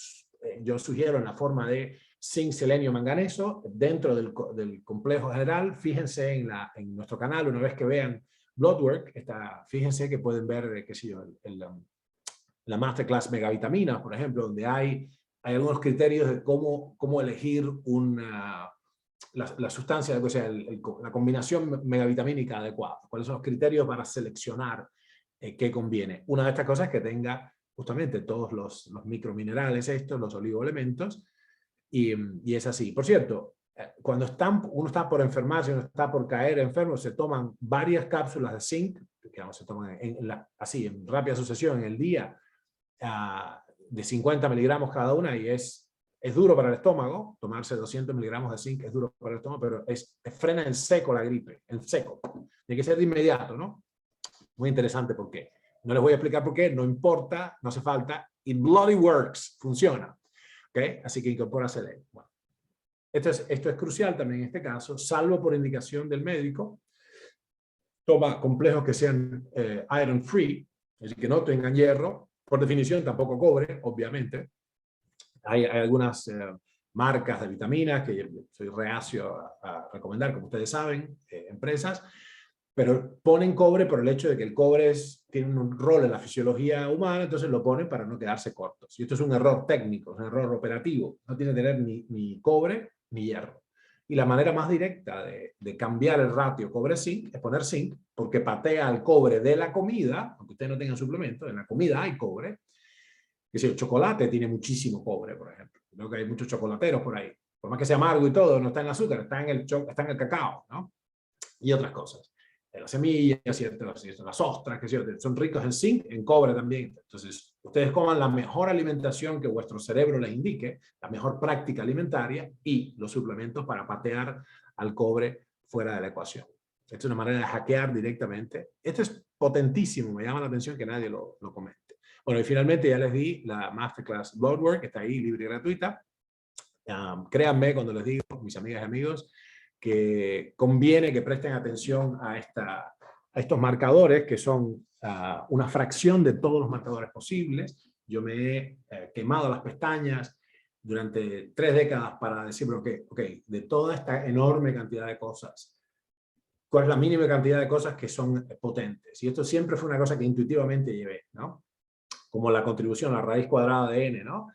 Yo sugiero en la forma de zinc, selenio, manganeso, dentro del complejo general. Fíjense en nuestro canal, una vez que vean Bloodwork, fíjense que pueden ver, qué sé yo, la Masterclass Megavitaminas, por ejemplo, donde hay algunos criterios de cómo elegir la sustancia, o sea, la combinación megavitamínica adecuada. ¿Cuáles son los criterios para seleccionar qué conviene? Una de estas cosas es que tenga justamente todos los microminerales los oligoelementos, y es así. Por cierto, cuando uno está por enfermarse, uno está por caer enfermo, se toman varias cápsulas de zinc, que se toman así, en rápida sucesión en el día, de 50 miligramos cada una, y es Es duro para el estómago, tomarse 200 miligramos de zinc es duro para el estómago, pero frena en seco la gripe, en seco. Tiene que ser de inmediato, ¿no? Muy interesante por qué. No les voy a explicar por qué, no importa, no hace falta. It bloody works, funciona. ¿Okay? Así que incorpora seleno. Bueno, esto es crucial también en este caso, salvo por indicación del médico. Toma complejos que sean iron free, es decir, que no tengan hierro, por definición tampoco cobre, obviamente. Hay algunas marcas de vitaminas que soy reacio a recomendar, como ustedes saben, empresas, pero ponen cobre por el hecho de que el cobre tiene un rol en la fisiología humana, entonces lo ponen para no quedarse cortos. Y esto es un error técnico, es un error operativo. No tiene que tener ni cobre ni hierro. Y la manera más directa de cambiar el ratio cobre-zinc es poner zinc, porque patea el cobre de la comida, aunque ustedes no tengan suplemento, en la comida hay cobre. Que si el chocolate tiene muchísimo cobre, por ejemplo. Creo que hay muchos chocolateros por ahí. Por más que sea amargo y todo, no está en el azúcar, está en el cacao, ¿no? Y otras cosas. Las semillas, las ostras, que son ricos en zinc, en cobre también. Entonces, ustedes coman la mejor alimentación que vuestro cerebro les indique, la mejor práctica alimentaria y los suplementos para patear al cobre fuera de la ecuación. Esta es una manera de hackear directamente. Esto es potentísimo, me llama la atención que nadie lo comente. Bueno, y finalmente ya les di la Masterclass Bloodwork, que está ahí libre y gratuita. Créanme cuando les digo, mis amigas y amigos, que conviene que presten atención a estos marcadores, que son una fracción de todos los marcadores posibles. Yo me he quemado las pestañas durante 3 décadas para decir, ok, de toda esta enorme cantidad de cosas, ¿cuál es la mínima cantidad de cosas que son potentes? Y esto siempre fue una cosa que intuitivamente llevé, ¿no? Como la contribución a la raíz cuadrada de n, ¿no?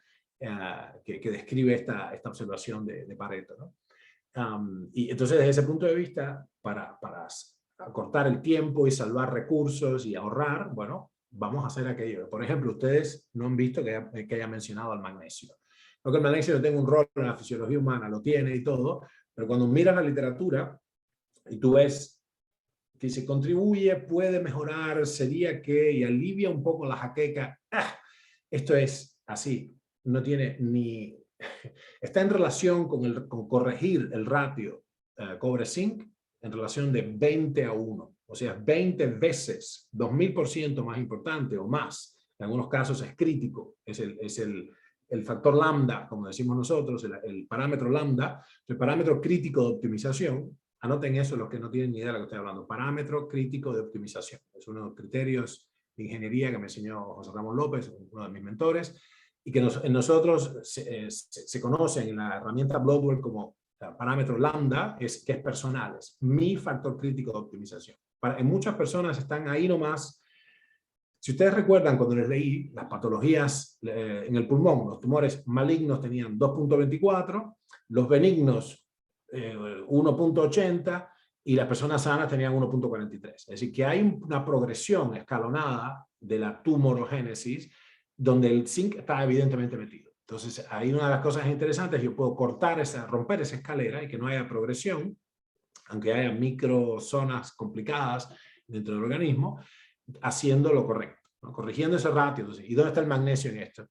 Que describe esta observación de Pareto, ¿no? Y entonces, desde ese punto de vista, para acortar el tiempo y salvar recursos y ahorrar, bueno, vamos a hacer aquello. Por ejemplo, ustedes no han visto que haya mencionado al magnesio. No que el magnesio no tenga un rol en la fisiología humana, lo tiene y todo, pero cuando miras la literatura y tú ves que se contribuye, puede mejorar, sería que, y alivia un poco la jaqueca. Esto es así, no tiene ni... Está en relación con corregir el ratio cobre-zinc en relación de 20:1, o sea, 20 veces, 2000% más importante o más. En algunos casos es crítico, es el factor lambda, como decimos nosotros, el parámetro lambda, el parámetro crítico de optimización. Anoten eso los que no tienen ni idea de lo que estoy hablando. Parámetro crítico de optimización. Es uno de los criterios de ingeniería que me enseñó José Ramón López, uno de mis mentores, y que en nosotros se conoce en la herramienta Bloodwork como parámetro lambda, que es personal, es mi factor crítico de optimización. En muchas personas están ahí nomás. Si ustedes recuerdan cuando les leí las patologías en el pulmón, los tumores malignos tenían 2.24, los benignos 1.80 y las personas sanas tenían 1.43. Es decir, que hay una progresión escalonada de la tumorogénesis donde el zinc está evidentemente metido. Entonces, ahí una de las cosas interesantes, yo puedo romper esa escalera y que no haya progresión, aunque haya microzonas complicadas dentro del organismo, haciendo lo correcto, ¿no? Corrigiendo ese ratio. Entonces, ¿y dónde está el magnesio en esto?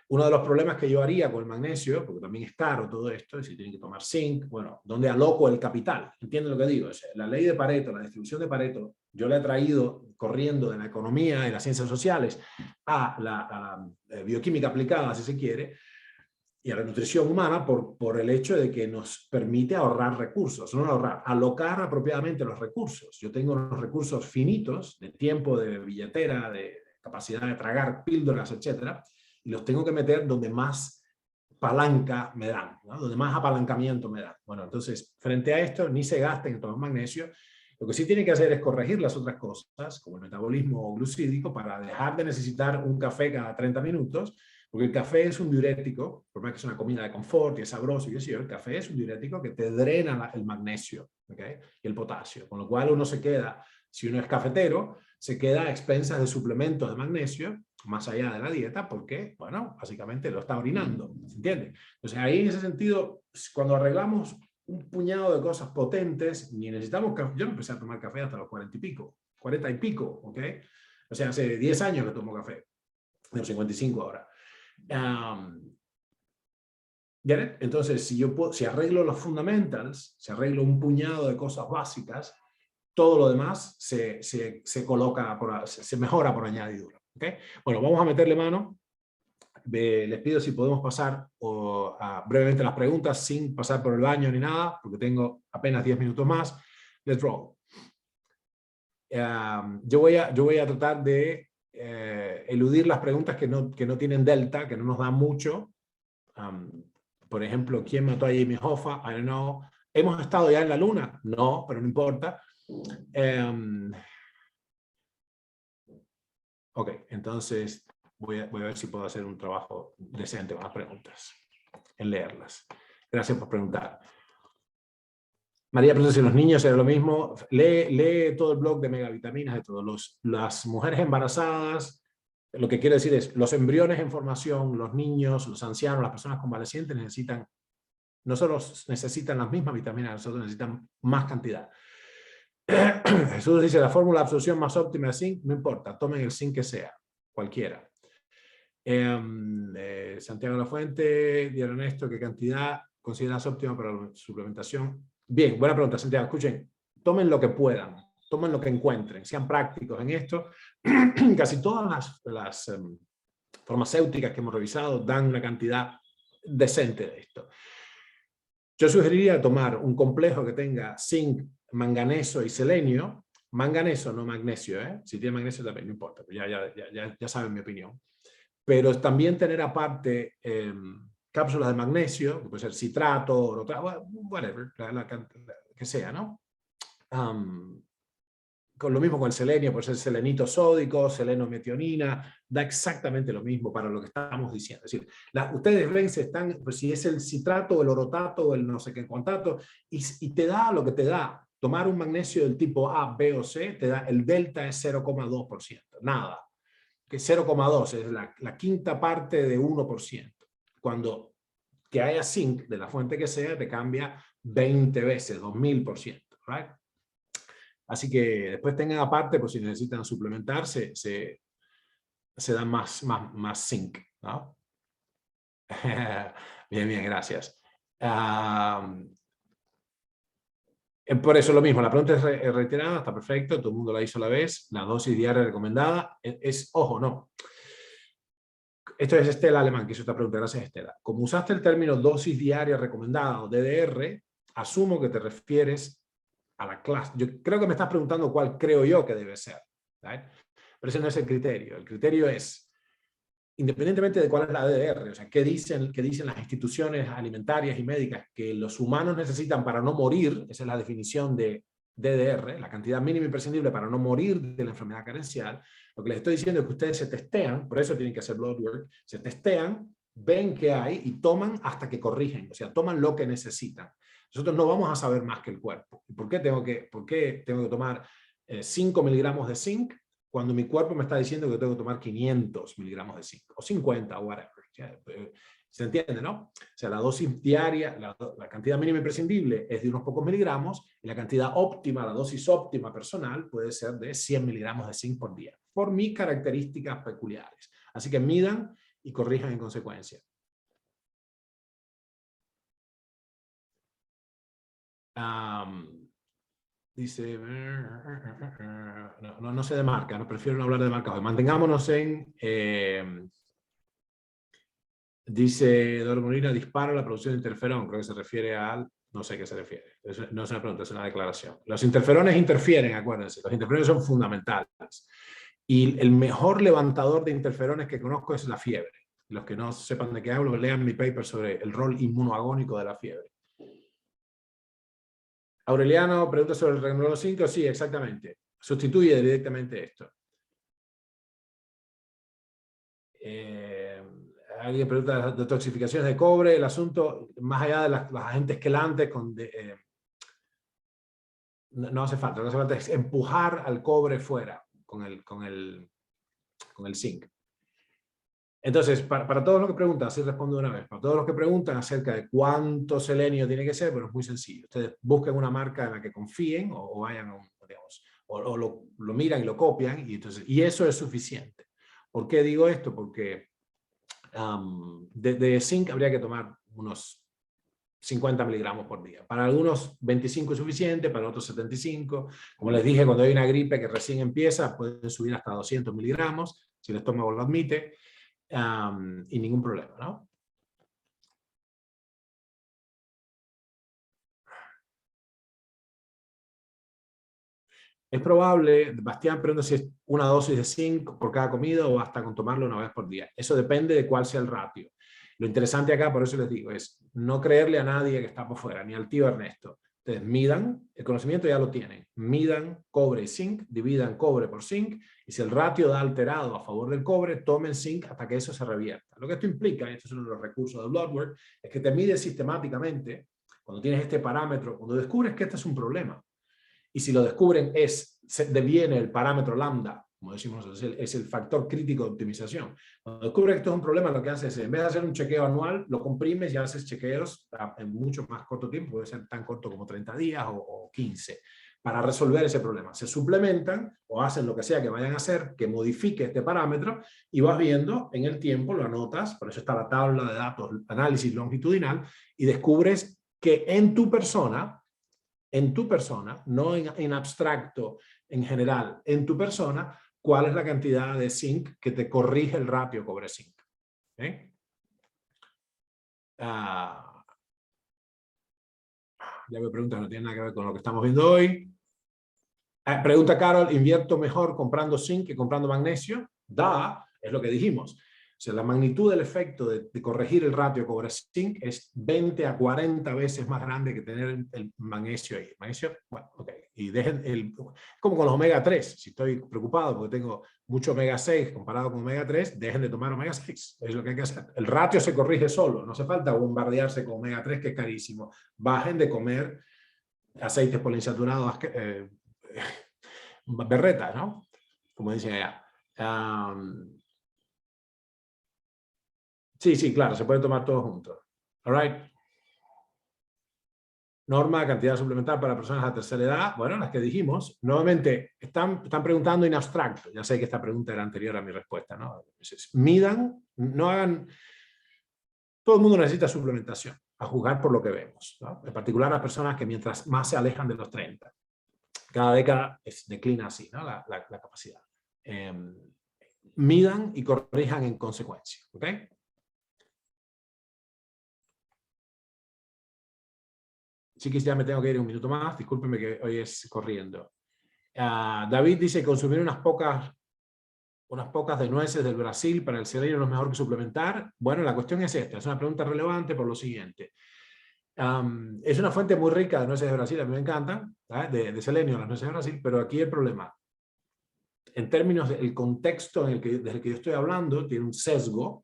Uno de los problemas que yo haría con el magnesio, porque también es caro todo esto, es si tienen que tomar zinc, bueno, ¿dónde aloco el capital? ¿Entienden lo que digo? O sea, la ley de Pareto, la distribución de Pareto, yo la he traído corriendo de la economía y las ciencias sociales a la bioquímica aplicada, si se quiere, y a la nutrición humana por el hecho de que nos permite ahorrar recursos, no ahorrar, alocar apropiadamente los recursos. Yo tengo unos recursos finitos de tiempo, de billetera, de capacidad de tragar píldoras, etcétera, y los tengo que meter donde más palanca me dan, ¿no? Donde más apalancamiento me dan. Bueno, entonces, frente a esto, ni se gasten en tomar magnesio. Lo que sí tiene que hacer es corregir las otras cosas, como el metabolismo glucídico, para dejar de necesitar un café cada 30 minutos, porque el café es un diurético, por más que es una comida de confort y es sabroso, y el café es un diurético que te drena el magnesio, ¿okay? Y el potasio, con lo cual uno se queda, si uno es cafetero, se queda a expensas de suplementos de magnesio, más allá de la dieta, porque, bueno, básicamente lo está orinando, ¿se entiende? Entonces ahí en ese sentido, cuando arreglamos un puñado de cosas potentes, ni necesitamos café. Yo no empecé a tomar café hasta los 40 y pico, 40 y pico, ¿ok? O sea, hace 10 años que tomo café, tengo 55 ahora. ¿Get it? Entonces, si arreglo los fundamentals, si arreglo un puñado de cosas básicas, todo lo demás se coloca, se mejora por añadidura. ¿Okay? Bueno, vamos a meterle mano. Les pido si podemos pasar brevemente las preguntas sin pasar por el baño ni nada, porque tengo apenas 10 minutos más. Let's roll. Yo voy a tratar de eludir las preguntas que no tienen delta, que no nos dan mucho. Por ejemplo, ¿quién mató a Jimmy Hoffa? I don't know. ¿Hemos estado ya en la luna? No, pero no importa. Ok, entonces voy a ver si puedo hacer un trabajo decente con las preguntas, en leerlas. Gracias por preguntar. María pregunta si los niños era lo mismo. Lee todo el blog de Megavitaminas, de todos. Las mujeres embarazadas, lo que quiero decir es, los embriones en formación, los niños, los ancianos, las personas convalecientes no solo necesitan las mismas vitaminas, nosotros necesitan más cantidad. Jesús dice, la fórmula de absorción más óptima de zinc, no importa, tomen el zinc que sea, cualquiera. Santiago La Fuente, Diario Ernesto, ¿qué cantidad consideras óptima para la suplementación? Bien, buena pregunta, Santiago. Escuchen, tomen lo que puedan, tomen lo que encuentren, sean prácticos en esto. Casi todas las farmacéuticas que hemos revisado dan una cantidad decente de esto. Yo sugeriría tomar un complejo que tenga zinc, manganeso y selenio. Manganeso, no magnesio, ¿eh? Si tiene magnesio también, no importa, ya saben mi opinión. Pero también tener aparte cápsulas de magnesio, que puede ser citrato, whatever, que sea, ¿no? Con lo mismo con el selenio, puede ser selenito sódico, selenometionina, da exactamente lo mismo para lo que estamos diciendo. Es decir, ustedes ven pues, si es el citrato, el orotato, o el no sé qué cuantato, y te da lo que te da. Tomar un magnesio del tipo A, B o C, te da el delta es 0,2%, nada. Que 0,2 es la quinta parte de 1%. Cuando que haya zinc, de la fuente que sea, te cambia 20 veces, 2000%. Right? Así que después tengan aparte, pues si necesitan suplementarse, se dan más zinc, ¿no? Bien, gracias. Por eso lo mismo, la pregunta es reiterada, está perfecto, todo el mundo la hizo a la vez. La dosis diaria recomendada ojo, no. Esto es Estela Alemán, que hizo esta pregunta. Gracias, Estela. Como usaste el término dosis diaria recomendada o DDR, asumo que te refieres a la clase. Yo creo que me estás preguntando cuál creo yo que debe ser. ¿Right? Pero ese no es el criterio. El criterio es, independientemente de cuál es la DDR, o sea, qué dicen las instituciones alimentarias y médicas que los humanos necesitan para no morir, esa es la definición de DDR, la cantidad mínima imprescindible para no morir de la enfermedad carencial. Lo que les estoy diciendo es que ustedes se testean, por eso tienen que hacer blood work, se testean, ven qué hay y toman hasta que corrigen, o sea, toman lo que necesitan. Nosotros no vamos a saber más que el cuerpo. ¿Por qué tengo que tomar 5 miligramos de zinc cuando mi cuerpo me está diciendo que tengo que tomar 500 miligramos de zinc, o 50, o whatever? ¿Se entiende, no? O sea, la dosis diaria, la cantidad mínima imprescindible es de unos pocos miligramos, y la cantidad óptima, la dosis óptima personal puede ser de 100 miligramos de zinc por día, por mis características peculiares. Así que midan y corrijan en consecuencia. Dice, no sé de marca, no prefiero no hablar de marca. Mantengámonos en, dice Dora Molina, dispara la producción de interferón, creo que se refiere al, no sé a qué se refiere. No es una pregunta, es una declaración. Los interferones interfieren, acuérdense, los interferones son fundamentales. Y el mejor levantador de interferones que conozco es la fiebre. Los que no sepan de qué hablo, lean mi paper sobre el rol inmunoagónico de la fiebre. Aureliano pregunta sobre el renglón 5. Sí, exactamente. Sustituye directamente esto. Alguien pregunta de toxificaciones de cobre. El asunto, más allá de las agentes quelantes, no hace falta. Lo que hace falta es empujar al cobre fuera con el zinc. Entonces, para todos los que preguntan, así respondo una vez, para todos los que preguntan acerca de cuánto selenio tiene que ser, bueno, es muy sencillo. Ustedes busquen una marca en la que confíen o vayan a digamos, o lo miran y lo copian, y eso es suficiente. ¿Por qué digo esto? Porque De zinc habría que tomar unos 50 miligramos por día. Para algunos 25 es suficiente, para otros 75. Como les dije, cuando hay una gripe que recién empieza, pueden subir hasta 200 miligramos, si el estómago lo admite, y ningún problema, ¿no? Es probable, Bastián pregunta si es una dosis de zinc por cada comida o basta con tomarlo una vez por día. Eso depende de cuál sea el ratio. Lo interesante acá, por eso les digo, es no creerle a nadie que está por fuera, ni al tío Ernesto. Entonces, midan, el conocimiento ya lo tienen, midan cobre y zinc, dividan cobre por zinc, y si el ratio da alterado a favor del cobre, tomen zinc hasta que eso se revierta. Lo que esto implica, y estos son los recursos de Bloodwork, es que te mides sistemáticamente, cuando tienes este parámetro, cuando descubres que este es un problema, y si lo descubren deviene el parámetro lambda, como decimos, es el factor crítico de optimización. Cuando descubres que esto es un problema, lo que haces es, en vez de hacer un chequeo anual, lo comprimes y haces chequeos en mucho más corto tiempo, puede ser tan corto como 30 días o 15, para resolver ese problema. Se suplementan o hacen lo que sea que vayan a hacer, que modifique este parámetro, y vas viendo en el tiempo, lo anotas, por eso está la tabla de datos, análisis longitudinal, y descubres que en tu persona, no en abstracto, en general, en tu persona, cuál es la cantidad de zinc que te corrige el ratio cobre-zinc. ¿Okay? Ya me preguntas, no tiene nada que ver con lo que estamos viendo hoy. Pregunta Carol, ¿invierto mejor comprando zinc que comprando magnesio? Es lo que dijimos. O sea, la magnitud del efecto de corregir el ratio cobre-zinc es 20 a 40 veces más grande que tener el magnesio ahí. Magnesio, bueno, ok. Y dejen como con los omega 3. Si estoy preocupado porque tengo mucho omega 6 comparado con omega 3, dejen de tomar omega 6. Es lo que hay que hacer. El ratio se corrige solo. No hace falta bombardearse con omega 3, que es carísimo. Bajen de comer aceites poliinsaturados, berretas, ¿no? Como dicen allá. Sí, claro, se puede tomar todo junto. All right. Norma, cantidad suplementar para personas de tercera edad. Bueno, las que dijimos. Nuevamente, están preguntando en abstracto. Ya sé que esta pregunta era anterior a mi respuesta, ¿no? Midan, no hagan... Todo el mundo necesita suplementación, a juzgar por lo que vemos, ¿no? En particular las personas que mientras más se alejan de los 30. Cada década declina así, ¿no? la capacidad. Midan y corrijan en consecuencia. ¿Ok? Sí que ya me tengo que ir un minuto más, discúlpenme que hoy es corriendo. David dice, consumir unas pocas de nueces del Brasil para el selenio no es mejor que suplementar. Bueno, la cuestión es esta, es una pregunta relevante por lo siguiente. Es una fuente muy rica de nueces de Brasil, a mí me encantan, de selenio las nueces de Brasil, pero aquí el problema, en términos del contexto desde el que yo estoy hablando, tiene un sesgo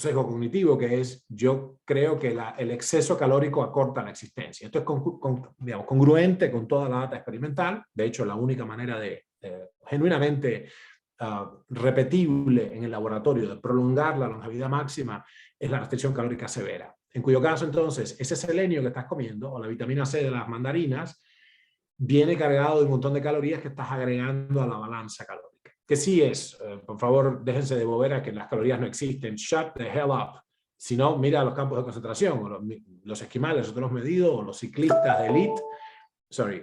cognitivo, que es, yo creo que el exceso calórico acorta la existencia. Esto es digamos, congruente con toda la data experimental. De hecho, la única manera de genuinamente repetible en el laboratorio de prolongar la longevidad máxima es la restricción calórica severa. En cuyo caso, entonces, ese selenio que estás comiendo, o la vitamina C de las mandarinas, viene cargado de un montón de calorías que estás agregando a la balanza calórica. Que sí es, por favor, déjense de bobera que las calorías no existen. Shut the hell up. Si no, mira los campos de concentración, o los esquimales, nosotros hemos medido, o los ciclistas de elite.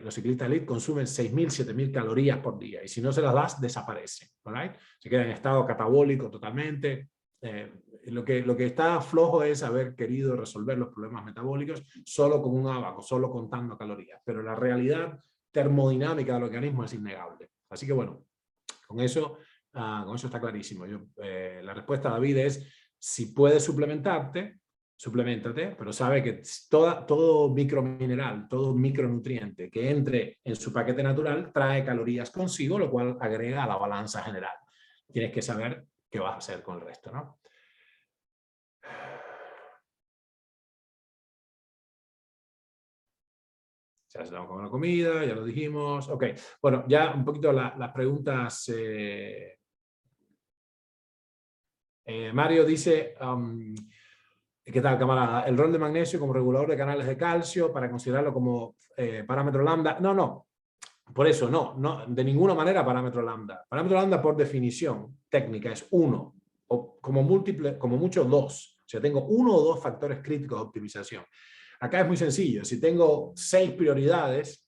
Los ciclistas de elite consumen 6.000, 7.000 calorías por día, y si no se las das, desaparecen. ¿Right? Se quedan en estado catabólico totalmente. Lo que está flojo es haber querido resolver los problemas metabólicos solo con un abaco, solo contando calorías. Pero la realidad termodinámica del organismo es innegable. Así que bueno, con eso está clarísimo. La respuesta, David, es, si puedes suplementarte, suplementate, pero sabe que todo micromineral, todo micronutriente que entre en su paquete natural trae calorías consigo, lo cual agrega a la balanza general. Tienes que saber qué vas a hacer con el resto, ¿no? Ya estamos con la comida, ya lo dijimos. Ok, bueno, ya un poquito las preguntas. Mario dice, ¿qué tal, camarada? El rol de magnesio como regulador de canales de calcio para considerarlo como parámetro lambda. No. Por eso, no, de ninguna manera parámetro lambda. Parámetro lambda, por definición técnica, es 1. o como mucho 2. O sea, tengo 1 o 2 factores críticos de optimización. Acá es muy sencillo. Si tengo 6 prioridades,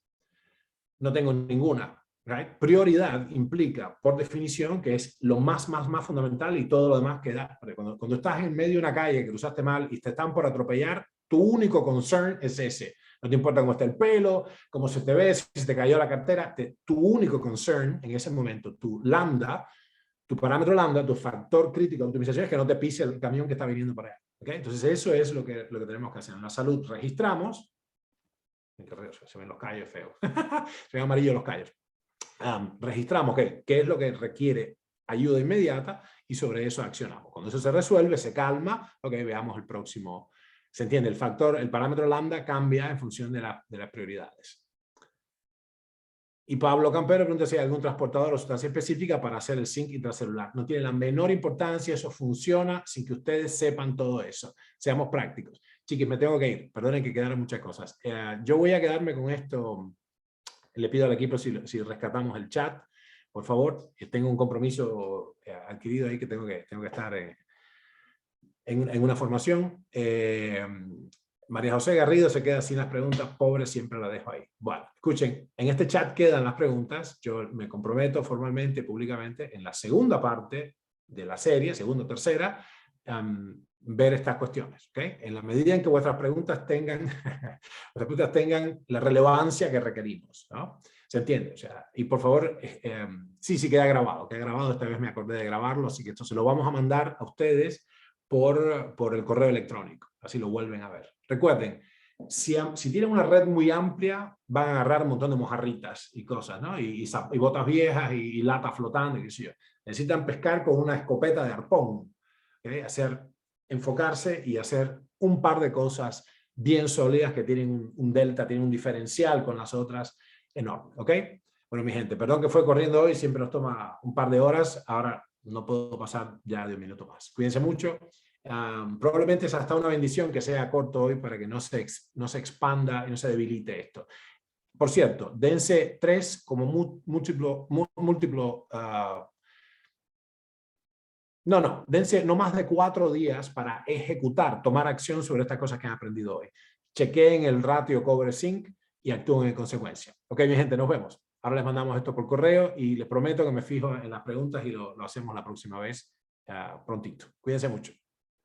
no tengo ninguna. Right? Prioridad implica, por definición, que es lo más fundamental y todo lo demás queda. Cuando estás en medio de una calle que cruzaste mal y te están por atropellar, tu único concern es ese. No te importa cómo está el pelo, cómo se te ve, si se te cayó la cartera. Tu único concern en ese momento, tu lambda, tu parámetro lambda, tu factor crítico de optimización es que no te pise el camión que está viniendo para allá. ¿Okay? Entonces eso es lo que tenemos que hacer. En la salud registramos, se ven los callos feos, se ven amarillos los callos. Registramos qué es lo que requiere ayuda inmediata y sobre eso accionamos. Cuando eso se resuelve, se calma, veamos el próximo. ¿Se entiende? El parámetro lambda cambia en función de las prioridades. Y Pablo Campero pregunta si hay algún transportador o sustancia específica para hacer el zinc intracelular. No tiene la menor importancia, eso funciona sin que ustedes sepan todo eso. Seamos prácticos. Chiquis, me tengo que ir. Perdonen que quedaron muchas cosas. Yo voy a quedarme con esto. Le pido al equipo si rescatamos el chat, por favor. Tengo un compromiso adquirido ahí que tengo que estar en una formación. María José Garrido se queda sin las preguntas, pobre, siempre la dejo ahí. Bueno, escuchen, en este chat quedan las preguntas. Yo me comprometo formalmente, públicamente, en la segunda parte de la serie, segunda o tercera, ver estas cuestiones. ¿Okay? En la medida en que vuestras preguntas tengan la relevancia que requerimos, ¿no? ¿Se entiende? O sea, y por favor, sí queda grabado. Esta vez me acordé de grabarlo, así que esto se lo vamos a mandar a ustedes por el correo electrónico. Así lo vuelven a ver. Recuerden, si tienen una red muy amplia, van a agarrar un montón de mojarritas y cosas, ¿no? Y botas viejas y latas flotando, y qué sé yo. Necesitan pescar con una escopeta de arpón. ¿Okay? Enfocarse y hacer un par de cosas bien sólidas que tienen un delta, tienen un diferencial con las otras enorme. ¿Ok? Bueno, mi gente, perdón que fue corriendo hoy, siempre nos toma un par de horas. Ahora no puedo pasar ya de un minuto más. Cuídense mucho. Probablemente es hasta una bendición que sea corto hoy para que no se expanda y no se debilite esto. Por cierto, dense 3 como múltiplo dense no más de 4 días para tomar acción sobre estas cosas que han aprendido hoy. Chequeen el ratio cobre-zinc y actúen en consecuencia. Ok, mi gente, nos vemos. Ahora les mandamos esto por correo y les prometo que me fijo en las preguntas y lo hacemos la próxima vez prontito. Cuídense mucho.